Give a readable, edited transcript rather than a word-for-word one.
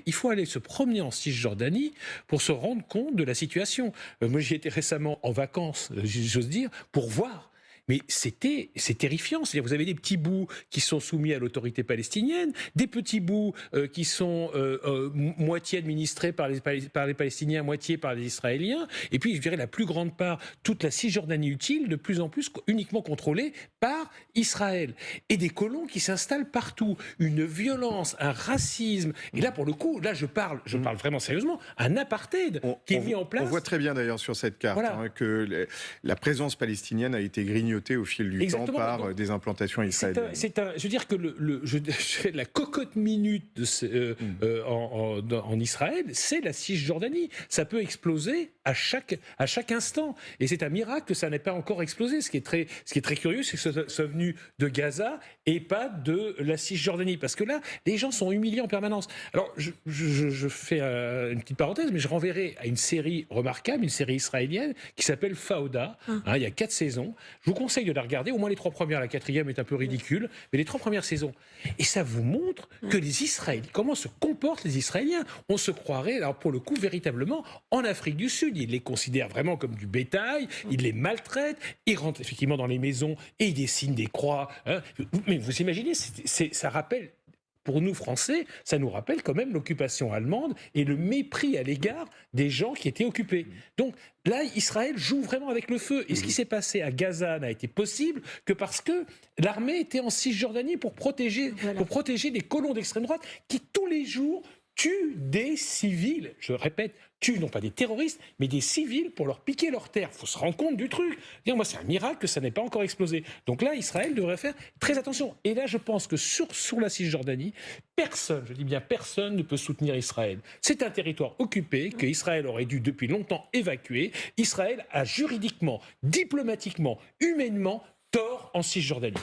Il faut aller se promener en Cisjordanie pour se rendre compte de la situation. Moi, j'y étais récemment en vacances, j'ose dire, pour voir. Mais c'est terrifiant. C'est-à-dire, vous avez des petits bouts qui sont soumis à l'autorité palestinienne, des petits bouts qui sont moitié administrés par les Palestiniens, moitié par les Israéliens. Et puis, je dirais, la plus grande part, toute la Cisjordanie utile, de plus en plus uniquement contrôlée par Israël. Et des colons qui s'installent partout. Une violence, un racisme. Et là, pour le coup, là, je parle vraiment sérieusement, un apartheid qui est mis en place. On voit très bien d'ailleurs sur cette carte Voilà. que la présence palestinienne a été grignotée au fil du Exactement. temps par Donc, des implantations israéliennes. je veux dire que la cocotte minute en Israël, c'est la Cisjordanie. Ça peut exploser à chaque instant. Et c'est un miracle que ça n'ait pas encore explosé. Ce qui est très curieux, c'est que ça soit venu de Gaza et pas de la Cisjordanie. Parce que là, les gens sont humiliés en permanence. Alors, je fais une petite parenthèse, mais je renverrai à une série remarquable, une série israélienne qui s'appelle Fauda. Il y a 4 saisons. Je vous conseille de la regarder, au moins les 3 premières, la 4e est un peu ridicule, mais les 3 premières saisons. Et ça vous montre que les Israéliens, comment se comportent les Israéliens. On se croirait, alors pour le coup, véritablement en Afrique du Sud. Ils les considèrent vraiment comme du bétail, ils les maltraitent, ils rentrent effectivement dans les maisons et ils dessinent des croix. Mais vous imaginez, ça rappelle... Pour nous, Français, ça nous rappelle quand même l'occupation allemande et le mépris à l'égard des gens qui étaient occupés. Donc là, Israël joue vraiment avec le feu. Et ce qui s'est passé à Gaza n'a été possible que parce que l'armée était en Cisjordanie pour protéger des colons d'extrême droite qui, tous les jours, tuent des civils. Je répète, tuent non pas des terroristes, mais des civils pour leur piquer leurs terres. Il faut se rendre compte du truc. Moi, c'est un miracle que ça n'ait pas encore explosé. Donc là, Israël devrait faire très attention. Et là, je pense que sur la Cisjordanie, personne, je dis bien personne, ne peut soutenir Israël. C'est un territoire occupé que Israël aurait dû depuis longtemps évacuer. Israël a juridiquement, diplomatiquement, humainement tort en Cisjordanie.